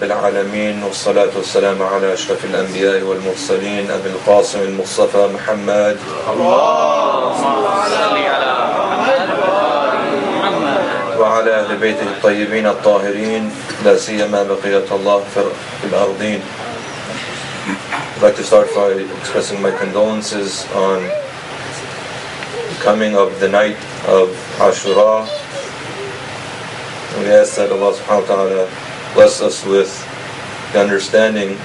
العالمين والصلاة والسلام على أشرف الأنبياء والمرسلين أبي القاسم المصطفى محمد اللهم صل على محمد وعلى أهل بيته الطيبين الطاهرين لا سيما بقية الله في الأرضين. I'd like to start by expressing my condolences on the coming of the night of Ashura. We ask that Allah subhanahu wa ta'ala bless us with the understanding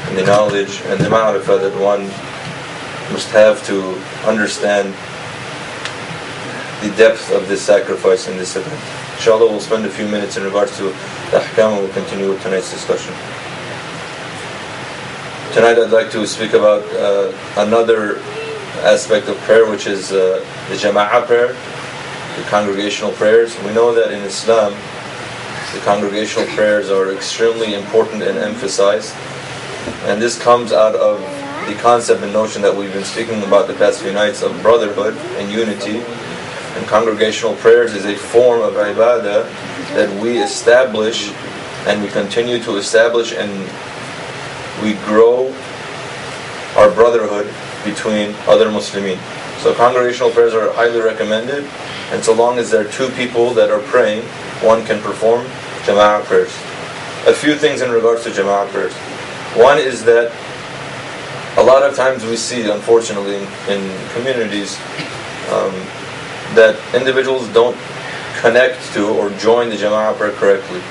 and the knowledge and the ma'rifah that one must have to understand the depth of this sacrifice in this event. Inshallah, we'll spend a few minutes in regards to the ahkam and we'll continue with tonight's discussion. Tonight I'd like to speak about another aspect of prayer, which is the jama'ah prayer, the congregational prayers. We know that in Islam the congregational prayers are extremely important and emphasized, and this comes out of the concept and notion that we've been speaking about the past few nights of brotherhood and unity. And congregational prayers is a form of ibadah that we establish and we continue to establish, and we grow our brotherhood between other Muslimin. So congregational prayers are highly recommended, and so long as there are two people that are praying, one can perform jama'ah prayers. A few things in regards to jama'ah prayers. One is that a lot of times we see, unfortunately, in communities that individuals don't connect to or join the jama'ah prayer correctly.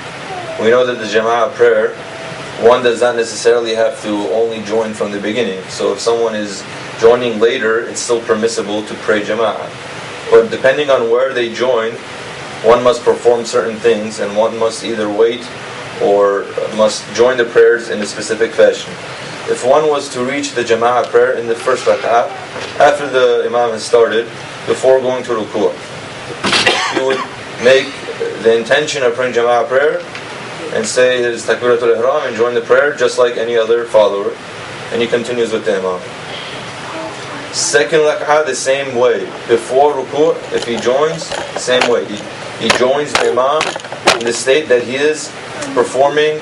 We know that the jama'ah prayer, one does not necessarily have to only join from the beginning. So if someone is joining later, it's still permissible to pray jama'ah. But depending on where they join, one must perform certain things, and one must either wait or must join the prayers in a specific fashion. If one was to reach the jama'ah prayer in the first rak'ah, after the imam has started, before going to ruku', he would make the intention of praying jama'ah prayer and say his takbiratul ihram and join the prayer just like any other follower, and he continues with the imam. Second rak'ah, the same way. Before ruku', if he joins, same way. He joins the imam in the state that he is performing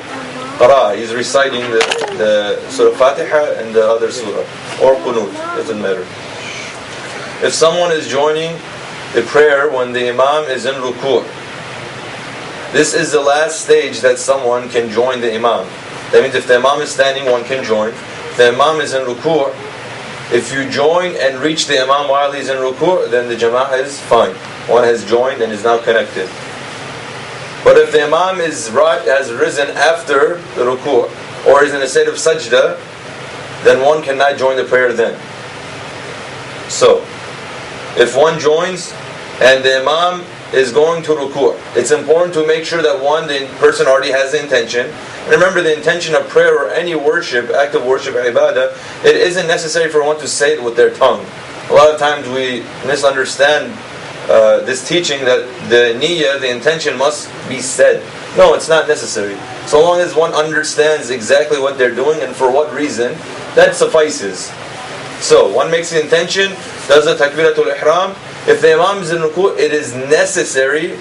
qara. He's reciting the surah Fatiha and the other surah, or qunut, doesn't matter. If someone is joining the prayer when the imam is in ruku', this is the last stage that someone can join the imam. That means if the imam is standing, one can join. If the imam is in ruku', if you join and reach the imam while he's in ruku', then the jama'ah is fine. One has joined and is now connected. But if the imam has risen after the ruku' or is in a state of sajda, then one cannot join the prayer then. So, if one joins and the imam is going to ruku', it's important to make sure that the person already has the intention. And remember, the intention of prayer or any worship, act of worship, ibadah, it isn't necessary for one to say it with their tongue. A lot of times we misunderstand this teaching that the niyyah, the intention, must be said. No, it's not necessary. So long as one understands exactly what they're doing and for what reason, that suffices. So one makes the intention, does the takbiratul ihram. If the imam is in ruku', it is necessary,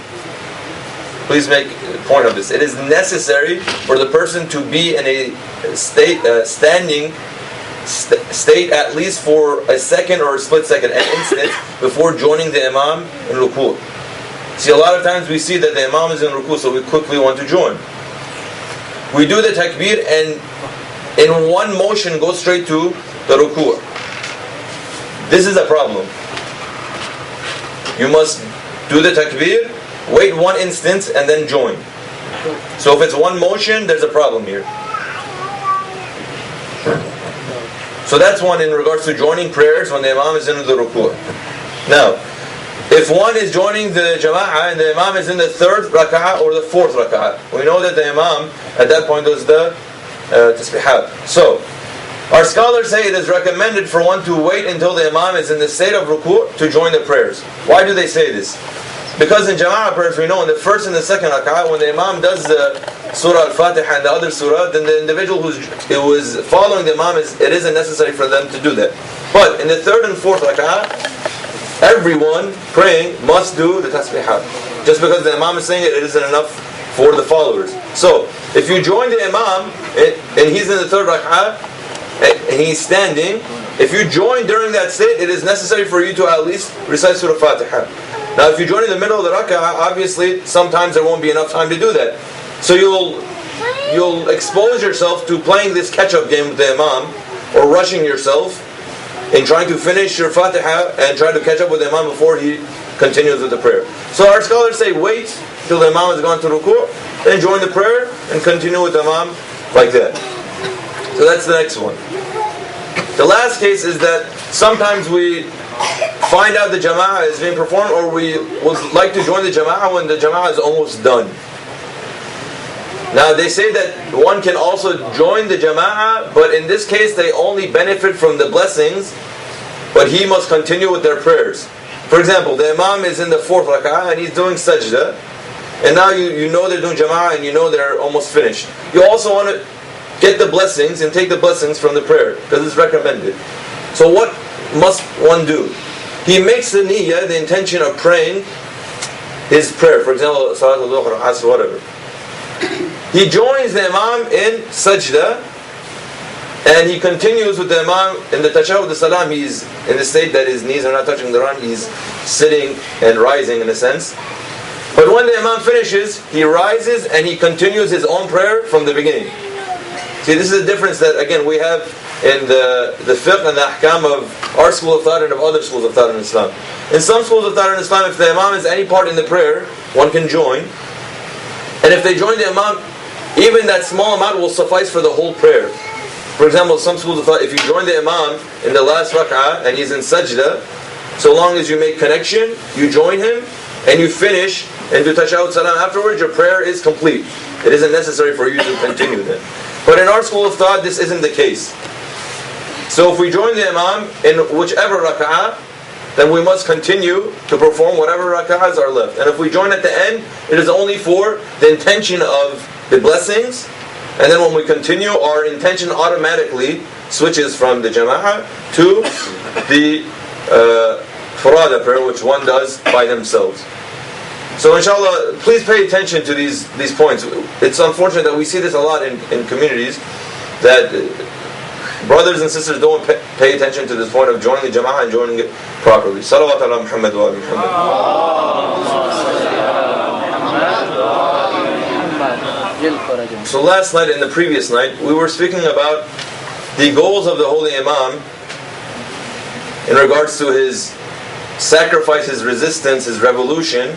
please make a point of this, it is necessary for the person to be in a standing state at least for a second or a split second, an instant, before joining the imam in ruku'. See, a lot of times we see that the imam is in ruku', so we quickly want to join. We do the takbir and in one motion go straight to the ruku'. This is a problem. You must do the takbir, wait one instant, and then join. So if it's one motion, there's a problem here. So that's one in regards to joining prayers when the imam is in the ruku'. Now, if one is joining the jama'ah and the imam is in the third rak'ah or the fourth rak'ah, we know that the imam at that point does the tasbihat. So, our scholars say it is recommended for one to wait until the imam is in the state of ruku' to join the prayers. Why do they say this? Because in jama'ah prayers we know in the first and the second rak'ah, when the imam does the surah al-Fatiha and the other surah, then the individual who is following the imam, it isn't necessary for them to do that. But in the third and fourth rak'ah, everyone praying must do the tasbihat. Just because the imam is saying it, it isn't enough for the followers. So, if you join the Imam, and he's in the third rak'ah, and he's standing, if you join during that state, it is necessary for you to at least recite Surah Fatiha. Now, if you join in the middle of the rak'ah, obviously, sometimes there won't be enough time to do that. So you'll expose yourself to playing this catch-up game with the Imam, or rushing yourself in trying to finish your Fatiha and try to catch up with the Imam before he continues with the prayer. So our scholars say wait till the Imam has gone to ruku', then join the prayer and continue with the Imam like that. So that's the next one. The last case is that sometimes we find out the jama'ah is being performed, or we would like to join the jama'ah when the jama'ah is almost done. Now they say that one can also join the jama'ah, but in this case they only benefit from the blessings, but he must continue with their prayers. For example, the Imam is in the fourth rak'ah and he's doing sajda, and now you know they're doing jama'ah and you know they're almost finished. You also want to get the blessings and take the blessings from the prayer, because it's recommended. So what must one do? He makes the niyyah, the intention of praying his prayer. For example, salat al-dhuhr, asr, whatever. He joins the Imam in sajda, and he continues with the Imam in the tashahhud as-salam. He's in the state that his knees are not touching the ground. He's sitting and rising in a sense. But when the Imam finishes, he rises and he continues his own prayer from the beginning. See, this is a difference that, again, we have in the fiqh and the ahkam of our school of thought and of other schools of thought in Islam. In some schools of thought in Islam, if the Imam is any part in the prayer, one can join. And if they join the Imam, even that small amount will suffice for the whole prayer. For example, some schools of thought, if you join the Imam in the last rak'ah and he's in sajda, so long as you make connection, you join him, and you finish and do tashahhud salam afterwards, your prayer is complete. It isn't necessary for you to continue then. But in our school of thought, this isn't the case. So if we join the Imam in whichever rak'ah, then we must continue to perform whatever rak'ahs are left. And if we join at the end, it is only for the intention of the blessings, and then when we continue, our intention automatically switches from the jama'ah to the furada prayer, which one does by themselves. So inshallah, please pay attention to these points. It's unfortunate that we see this a lot in communities, that brothers and sisters don't pay attention to this point of joining the jama'ah and joining it properly. Salawat ala Muhammad wa ala Muhammad. So last night and the previous night, we were speaking about the goals of the Holy Imam in regards to his sacrifice, his resistance, his revolution,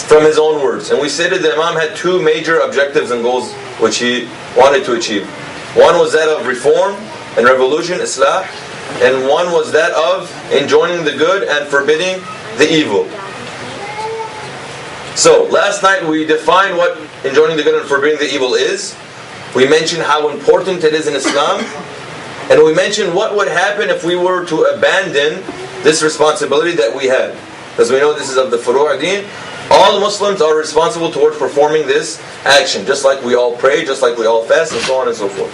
from his own words. And we stated the Imam had two major objectives and goals which he wanted to achieve. One was that of reform and revolution, Islah, and one was that of enjoining the good and forbidding the evil. So, last night we defined what enjoining the good and forbidding the evil is. We mentioned how important it is in Islam. And we mentioned what would happen if we were to abandon this responsibility that we had. Because we know this is of the Furu' Deen. All Muslims are responsible towards performing this action. Just like we all pray, just like we all fast, and so on and so forth.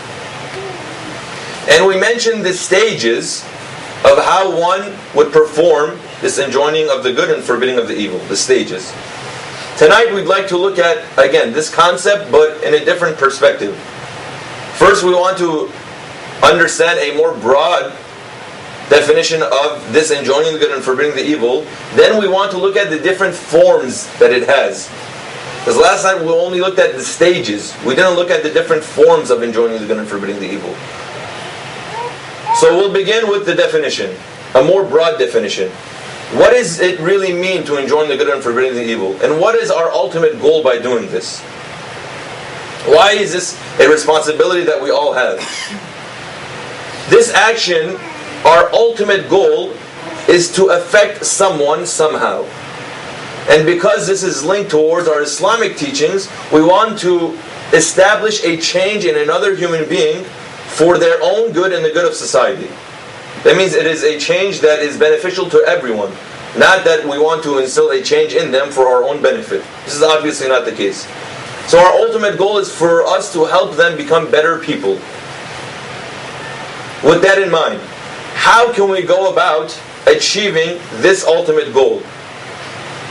And we mentioned the stages of how one would perform this enjoining of the good and forbidding of the evil. The stages. Tonight we'd like to look at, again, this concept, but in a different perspective. First, we want to understand a more broad definition of this enjoining the good and forbidding the evil. Then we want to look at the different forms that it has. Because last night we only looked at the stages. We didn't look at the different forms of enjoining the good and forbidding the evil. So we'll begin with the definition, a more broad definition. What does it really mean to enjoin the good and forbidding the evil? And what is our ultimate goal by doing this? Why is this a responsibility that we all have? This action, our ultimate goal is to affect someone somehow. And because this is linked towards our Islamic teachings, we want to establish a change in another human being for their own good and the good of society. That means it is a change that is beneficial to everyone. Not that we want to instill a change in them for our own benefit. This is obviously not the case. So our ultimate goal is for us to help them become better people. With that in mind, how can we go about achieving this ultimate goal?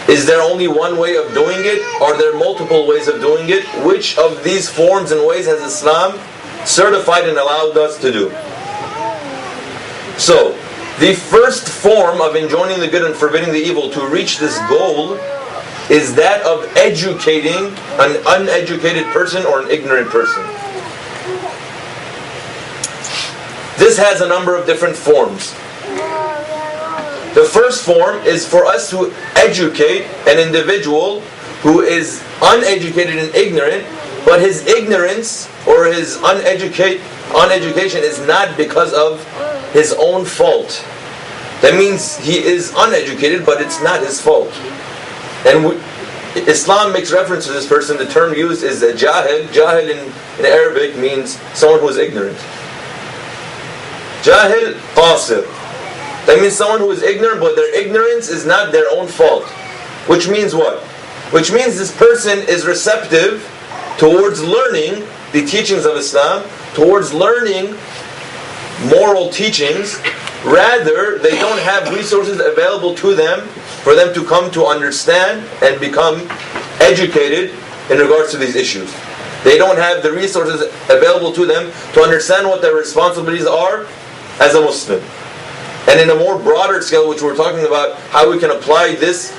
Is there only one way of doing it? Are there multiple ways of doing it? Which of these forms and ways has Islam certified and allowed us to do? So, the first form of enjoining the good and forbidding the evil to reach this goal is that of educating an uneducated person or an ignorant person. This has a number of different forms. The first form is for us to educate an individual who is uneducated and ignorant, but his ignorance or his uneducation is not because of his own fault. That means he is uneducated, but it's not his fault. And Islam makes reference to this person. The term used is a jahil. Jahil in Arabic means someone who is ignorant. Jahil, qasir. That means someone who is ignorant, but their ignorance is not their own fault. Which means what? Which means this person is receptive towards learning the teachings of Islam, towards learning moral teachings. Rather, they don't have resources available to them for them to come to understand and become educated in regards to these issues. They don't have the resources available to them to understand what their responsibilities are as a Muslim. And in a more broader scale, which we're talking about how we can apply these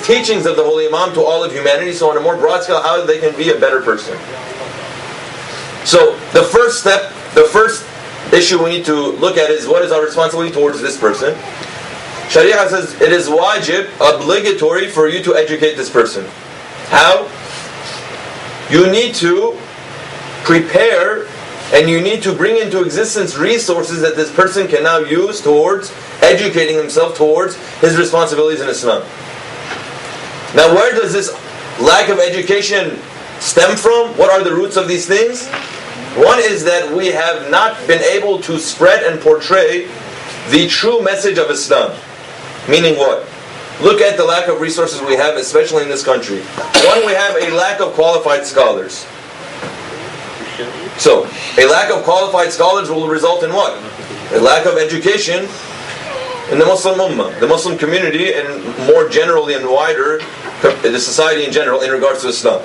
teachings of the Holy Imam to all of humanity, so on a more broad scale, how they can be a better person. So the first step, the first issue we need to look at is what is our responsibility towards this person. Sharia says it is wajib, obligatory for you to educate this person. How? You need to prepare and you need to bring into existence resources that this person can now use towards educating himself towards his responsibilities in Islam. Now, where does this lack of education stem from? What are the roots of these things? One is that we have not been able to spread and portray the true message of Islam. Meaning what? Look at the lack of resources we have, especially in this country. One, we have a lack of qualified scholars. So, a lack of qualified scholars will result in what? A lack of education in the Muslim Ummah, the Muslim community, and more generally and wider, the society in general, in regards to Islam.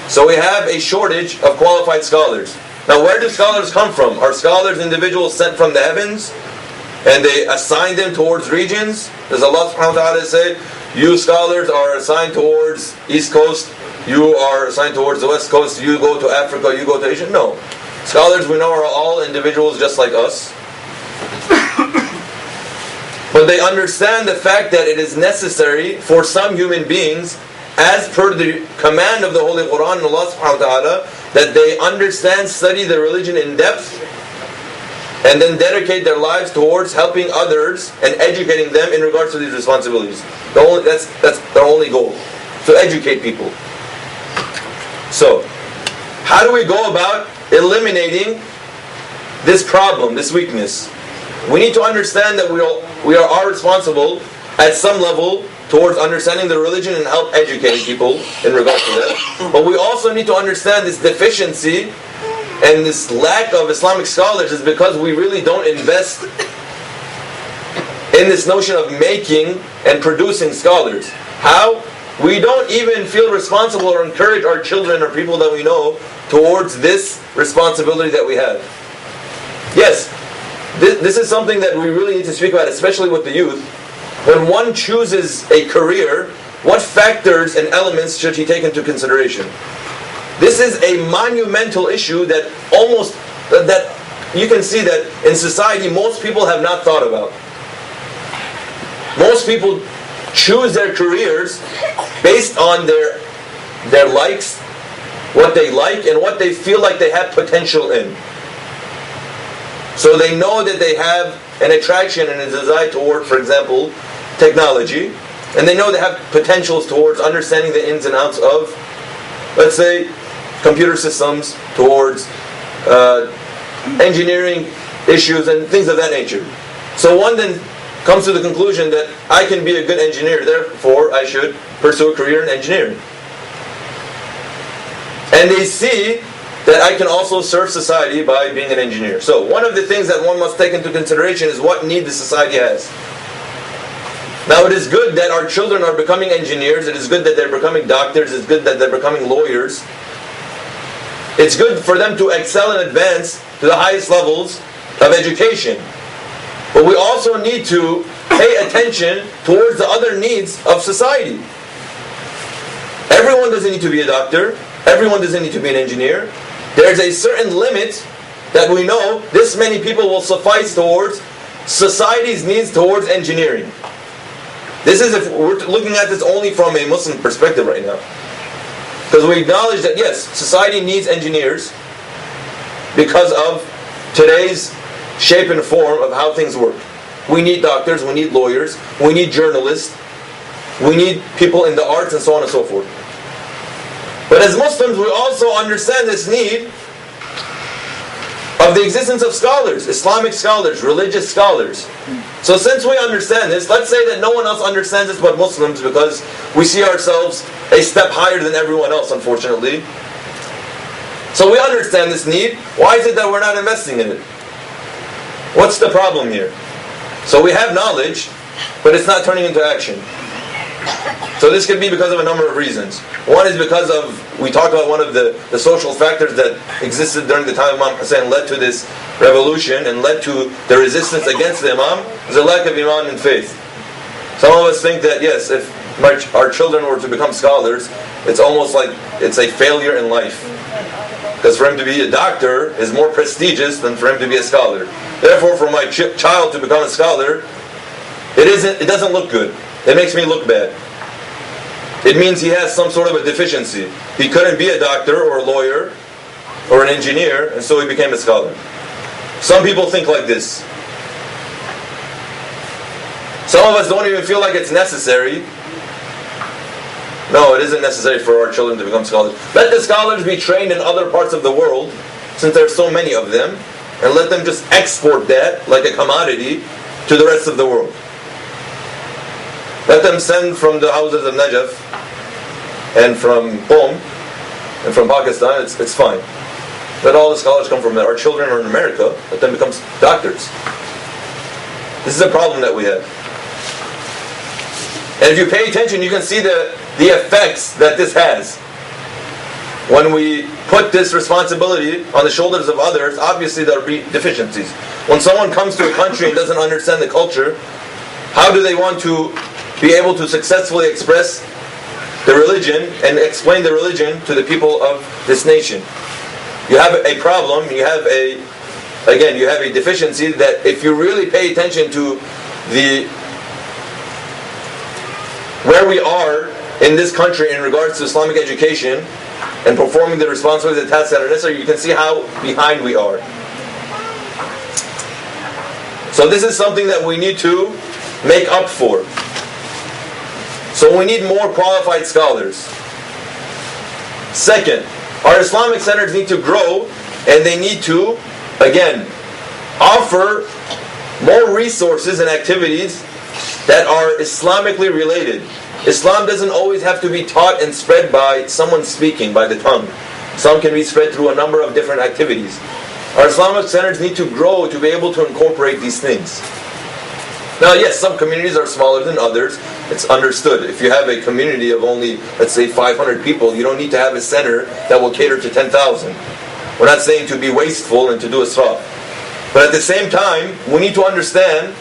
So we have a shortage of qualified scholars. Now, where do scholars come from? Are scholars individuals sent from the heavens, and they assign them towards regions? Does Allah subhanahu wa ta'ala say, you scholars are assigned towards East Coast, you are assigned towards the West Coast, you go to Africa, you go to Asia? No. Scholars we know are all individuals just like us. But they understand the fact that it is necessary for some human beings, as per the command of the Holy Quran and Allah subhanahu wa ta'ala, that they understand, study the religion in depth, and then dedicate their lives towards helping others and educating them in regards to these responsibilities. That's their only goal, to educate people. So, how do we go about eliminating this problem, this weakness? We need to understand that we are responsible at some level towards understanding the religion and help educating people in regards to that. But we also need to understand this deficiency and this lack of Islamic scholars is because we really don't invest in this notion of making and producing scholars. How? We don't even feel responsible or encourage our children or people that we know towards this responsibility that we have. Yes, this is something that we really need to speak about, especially with the youth. When one chooses a career, what factors and elements should he take into consideration? This is a monumental issue that you can see that in society most people have not thought about. Most people choose their careers based on their likes, what they like, and what they feel like they have potential in. So they know that they have an attraction and a desire toward, for example, technology, and they know they have potentials towards understanding the ins and outs of, let's say, computer systems, towards engineering issues and things of that nature. So one then comes to the conclusion that I can be a good engineer, therefore I should pursue a career in engineering. And they see that I can also serve society by being an engineer. So one of the things that one must take into consideration is what need the society has. Now it is good that our children are becoming engineers, it is good that they're becoming doctors, it's good that they're becoming lawyers. It's good for them to excel and advance to the highest levels of education. But we also need to pay attention towards the other needs of society. Everyone doesn't need to be a doctor, everyone doesn't need to be an engineer. There's a certain limit that we know this many people will suffice towards society's needs towards engineering. This is if we're looking at this only from a Muslim perspective right now. Because we acknowledge that yes, society needs engineers because of today's shape and form of how things work. We need doctors, we need lawyers, we need journalists, we need people in the arts and so on and so forth. But as Muslims, we also understand this need of the existence of scholars, Islamic scholars, religious scholars. So since we understand this, let's say that no one else understands this but Muslims because we see ourselves a step higher than everyone else, unfortunately. So we understand this need. Why is it that we're not investing in it? What's the problem here? So we have knowledge, but it's not turning into action. So this could be because of a number of reasons. One is because of, we talked about one of the social factors that existed during the time of Imam Hussein led to this revolution and led to the resistance against the Imam, is a lack of iman and faith. Some of us think that yes, if our children were to become scholars, it's almost like it's a failure in life. Because for him to be a doctor is more prestigious than for him to be a scholar. Therefore, for my child to become a scholar, it doesn't look good. It makes me look bad. It means he has some sort of a deficiency. He couldn't be a doctor or a lawyer or an engineer, and so he became a scholar. Some people think like this. Some of us don't even feel like it's necessary. No, it isn't necessary for our children to become scholars. Let the scholars be trained in other parts of the world, since there are so many of them, and let them just export that like a commodity to the rest of the world. Let them send from the houses of Najaf and from Qom and from Pakistan, it's fine. Let all the scholars come from there. Our children are in America, let them become doctors. This is a problem that we have. And if you pay attention, you can see the effects that this has. When we put this responsibility on the shoulders of others, obviously there will be deficiencies. When someone comes to a country and doesn't understand the culture, how do they want to be able to successfully express the religion and explain the religion to the people of this nation? You have a problem, you have a deficiency that if you really pay attention to where we are in this country in regards to Islamic education and performing the responsibilities and tasks that are necessary, you can see how behind we are. So this is something that we need to make up for. So we need more qualified scholars. Second, our Islamic centers need to grow, and they need to, again, offer more resources and activities that are Islamically related. Islam doesn't always have to be taught and spread by someone speaking, by the tongue. Some can be spread through a number of different activities. Our Islamic centers need to grow to be able to incorporate these things. Now, yes, some communities are smaller than others. It's understood. If you have a community of only, let's say, 500 people, you don't need to have a center that will cater to 10,000. We're not saying to be wasteful and to do israf. But at the same time, we need to understand,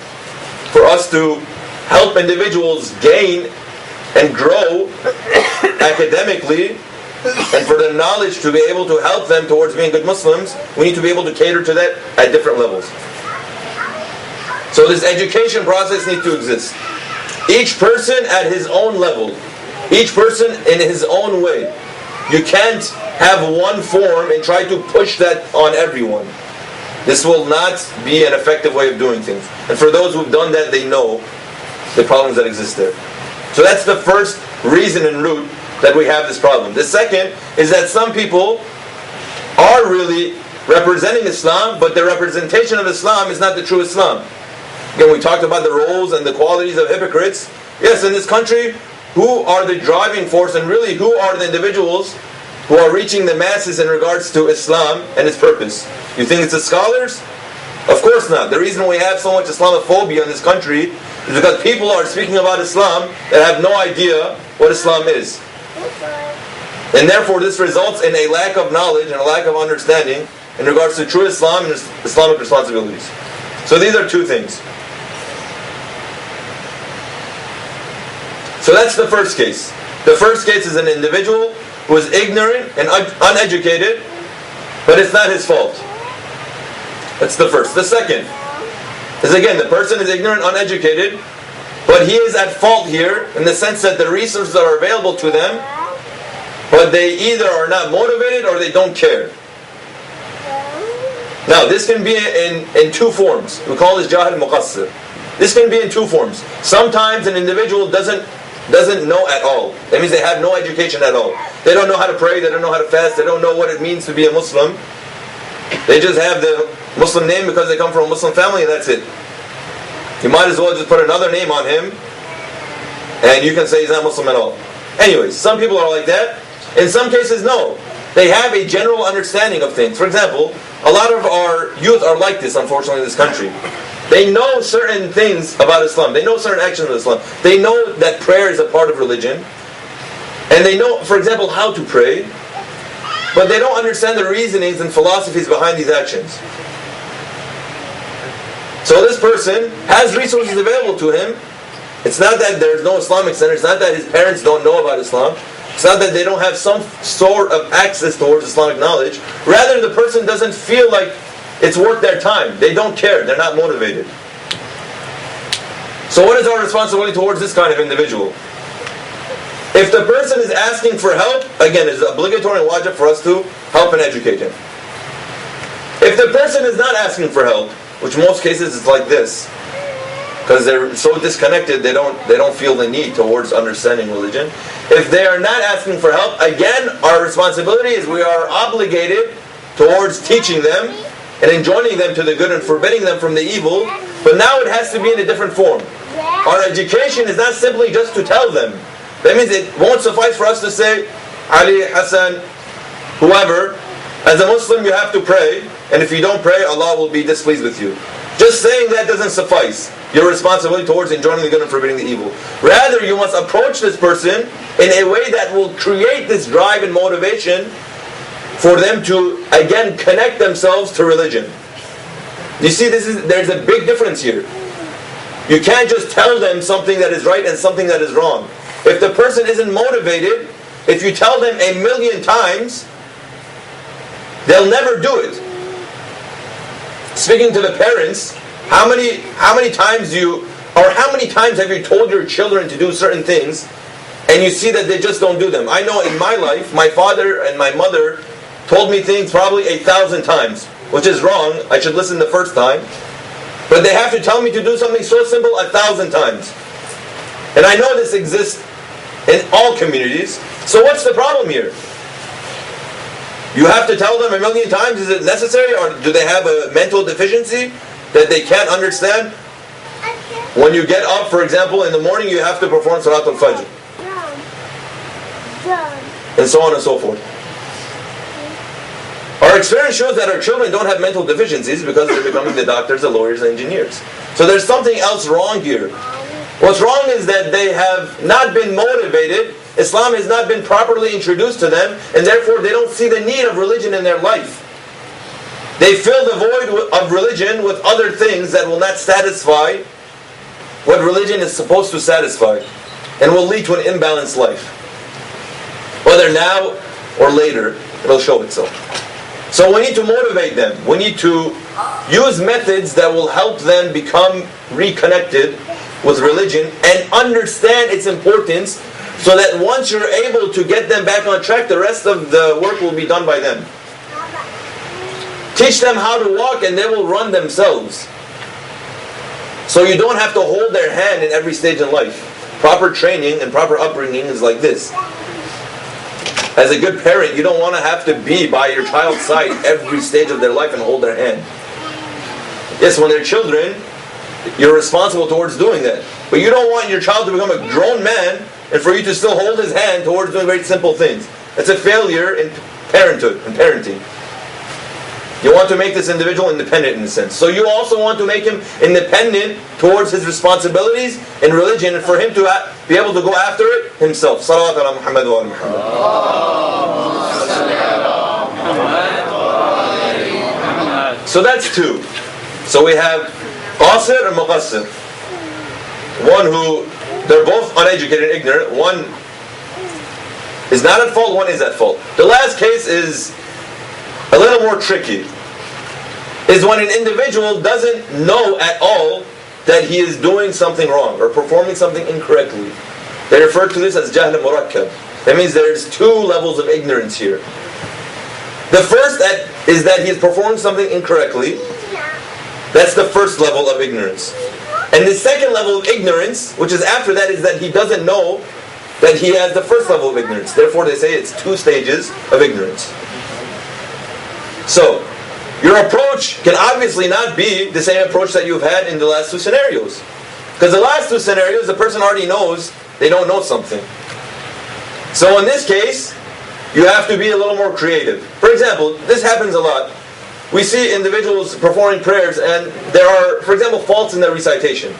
for us to help individuals gain and grow academically, and for the knowledge to be able to help them towards being good Muslims, we need to be able to cater to that at different levels. So this education process needs to exist. Each person at his own level. Each person in his own way. You can't have one form and try to push that on everyone. This will not be an effective way of doing things. And for those who've done that, they know the problems that exist there. So that's the first reason and root that we have this problem. The second is that some people are really representing Islam, but their representation of Islam is not the true Islam. Again, we talked about the roles and the qualities of hypocrites. Yes, in this country, who are the driving force and really who are the individuals who are reaching the masses in regards to Islam and its purpose? You think it's the scholars? Of course not. The reason we have so much Islamophobia in this country is because people are speaking about Islam that have no idea what Islam is. And therefore this results in a lack of knowledge and a lack of understanding in regards to true Islam and Islamic responsibilities. So these are two things. So that's the first case. The first case is an individual who is ignorant and uneducated, but it's not his fault. That's the first. The second is, again, the person is ignorant, uneducated, but he is at fault here in the sense that the resources are available to them, but they either are not motivated or they don't care. Now, this can be in two forms. We call this jahil muqassir. This can be in two forms. Sometimes an individual doesn't know at all. That means they have no education at all. They don't know how to pray, they don't know how to fast, they don't know what it means to be a Muslim. They just have the Muslim name because they come from a Muslim family and that's it. You might as well just put another name on him and you can say he's not Muslim at all. Anyways, some people are like that. In some cases, no. They have a general understanding of things. For example, a lot of our youth are like this, unfortunately, in this country. They know certain things about Islam. They know certain actions of Islam. They know that prayer is a part of religion. And they know, for example, how to pray. But they don't understand the reasonings and philosophies behind these actions. So this person has resources available to him. It's not that there's no Islamic center. It's not that his parents don't know about Islam. It's not that they don't have some sort of access towards Islamic knowledge. Rather, the person doesn't feel like it's worth their time. They don't care. They're not motivated. So what is our responsibility towards this kind of individual? If the person is asking for help, again, it's obligatory and wajib for us to help and educate him. If the person is not asking for help, which in most cases is like this, because they're so disconnected, they don't feel the need towards understanding religion. If they are not asking for help, again, our responsibility is we are obligated towards teaching them and enjoining them to the good and forbidding them from the evil. But now it has to be in a different form. Our education is not simply just to tell them. That means it won't suffice for us to say, Ali, Hassan, whoever, as a Muslim you have to pray, and if you don't pray, Allah will be displeased with you. Just saying that doesn't suffice. Your responsibility towards enjoining the good and forbidding the evil. Rather, you must approach this person in a way that will create this drive and motivation for them to, again, connect themselves to religion. You see, there's a big difference here. You can't just tell them something that is right and something that is wrong. If the person isn't motivated, if you tell them 1,000,000 times, they'll never do it. Speaking to the parents, how many times have you told your children to do certain things and you see that they just don't do them? I know in my life, my father and my mother told me things probably 1,000 times, which is wrong. I should listen the first time. But they have to tell me to do something so simple 1,000 times. And I know this exists in all communities. So what's the problem here? You have to tell them 1,000,000 times. Is it necessary, or do they have a mental deficiency that they can't understand? When you get up, for example, in the morning, you have to perform Salatul Fajr. And so on and so forth. Our experience shows that our children don't have mental deficiencies because they're becoming the doctors, the lawyers, the engineers. So there's something else wrong here. What's wrong is that they have not been motivated. Islam has not been properly introduced to them, and therefore they don't see the need of religion in their life. They fill the void of religion with other things that will not satisfy what religion is supposed to satisfy, and will lead to an imbalanced life. Whether now or later, it'll show itself. So we need to motivate them. We need to use methods that will help them become reconnected with religion and understand its importance, so that once you're able to get them back on track, the rest of the work will be done by them. Teach them how to walk and they will run themselves. So you don't have to hold their hand in every stage in life. Proper training and proper upbringing is like this. As a good parent, you don't want to have to be by your child's side every stage of their life and hold their hand. Yes, when they're children, you're responsible towards doing that. But you don't want your child to become a grown man and for you to still hold his hand towards doing very simple things. That's a failure in parenthood and parenting. You want to make this individual independent in a sense. So you also want to make him independent towards his responsibilities in religion, and for him to be able to go after it himself. Salawat ala Muhammad wa ala Muhammad. So that's two. So we have qasir and muqassir. One who, they're both uneducated and ignorant. One is not at fault, one is at fault. The last case is a little more tricky. Is when an individual doesn't know at all that he is doing something wrong or performing something incorrectly. They refer to this as jahl murakkab. That means there's two levels of ignorance here. The first is that he is performing something incorrectly. That's the first level of ignorance. And the second level of ignorance, which is after that, is that he doesn't know that he has the first level of ignorance. Therefore they say it's two stages of ignorance. So, your approach can obviously not be the same approach that you've had in the last two scenarios. Because the last two scenarios, the person already knows they don't know something. So in this case, you have to be a little more creative. For example, this happens a lot. We see individuals performing prayers and there are, for example, faults in their recitation.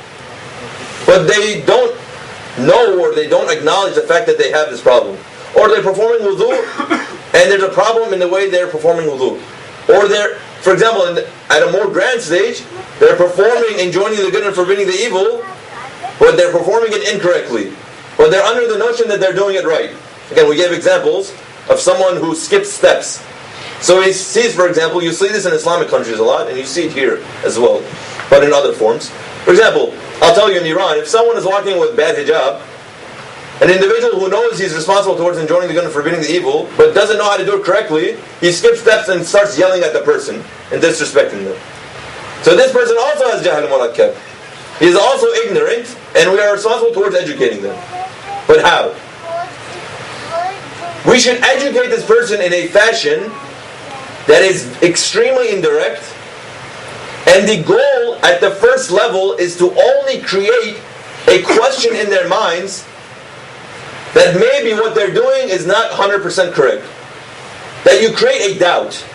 But they don't know or they don't acknowledge the fact that they have this problem. Or they're performing wudu and there's a problem in the way they're performing wudu. Or they're, for example, at a more grand stage, they're performing, enjoining the good and forbidding the evil, but they're performing it incorrectly. Or they're under the notion that they're doing it right. Again, we gave examples of someone who skips steps. So he sees, for example, you see this in Islamic countries a lot, and you see it here as well, but in other forms. For example, I'll tell you in Iran, if someone is walking with bad hijab, an individual who knows he's responsible towards enjoining the good and forbidding the evil, but doesn't know how to do it correctly, he skips steps and starts yelling at the person and disrespecting them. So this person also has jahl murakkab. He is also ignorant, and we are responsible towards educating them. But how? We should educate this person in a fashion that is extremely indirect, and the goal at the first level is to only create a question in their minds that maybe what they're doing is not 100% correct. That you create a doubt.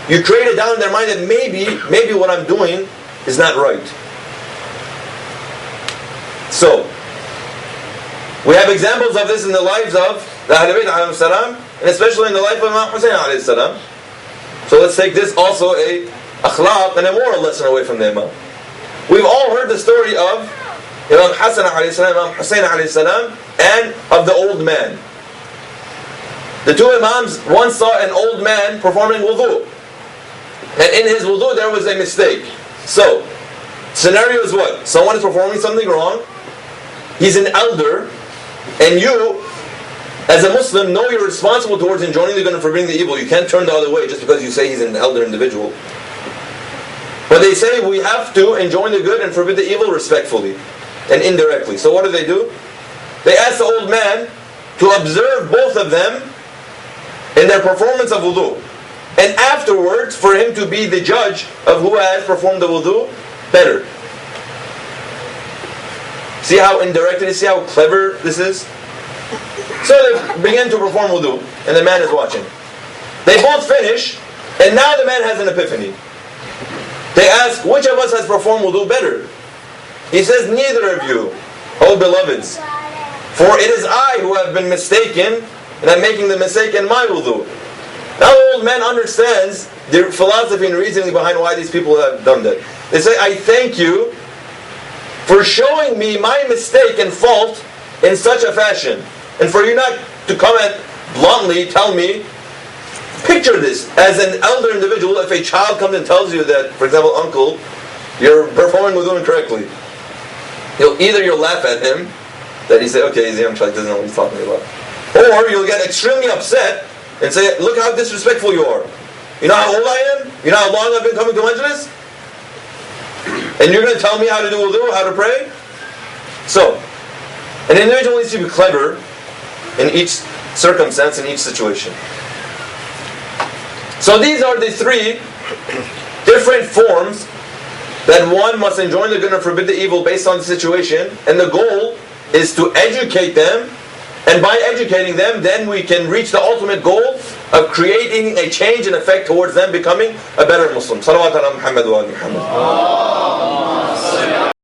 You create a doubt in their mind that maybe what I'm doing is not right. So, we have examples of this in the lives of the Ahl Bayt alayhim salam, and especially in the life of Imam Hussein alayhi salam. So let's take this also a akhlaq and a moral lesson away from the Imam. We've all heard the story of Imam Hassan alayhi salam, Imam Hussein alayhi salam, and of the old man. The two Imams once saw an old man performing wudu. And in his wudu there was a mistake. So, scenario is what? Someone is performing something wrong. He's an elder. And you, as a Muslim, know you're responsible towards enjoining the good and forbidding the evil. You can't turn the other way just because you say he's an elder individual. But they say we have to enjoin the good and forbid the evil respectfully and indirectly. So what do? They ask the old man to observe both of them in their performance of wudu. And afterwards, for him to be the judge of who has performed the wudu better. See how indirect it is? See how clever this is? So they begin to perform wudu, and the man is watching. They both finish, and now the man has an epiphany. They ask, which of us has performed wudu better? He says, neither of you, O beloveds. For it is I who have been mistaken, and I'm making the mistake in my wudu. Now the old man understands the philosophy and reasoning behind why these people have done that. They say, I thank you for showing me my mistake and fault in such a fashion. And for you not to come and bluntly tell me, picture this, as an elder individual, if a child comes and tells you that, for example, uncle, you're performing wudu incorrectly, either you'll laugh at him, that he say, okay, he's a young child, doesn't know what he's talking about. Or you'll get extremely upset and say, look how disrespectful you are. You know how old I am? You know how long I've been coming to majlis? And you're going to tell me how to do wudu, how to pray? So, an individual needs to be clever in each circumstance, in each situation. So these are the three different forms that one must enjoin the good and forbid the evil based on the situation, and the goal is to educate them And by educating them, then we can reach the ultimate goal of creating a change and effect towards them becoming a better Muslim. Salawat ala Muhammad wa ali Muhammad.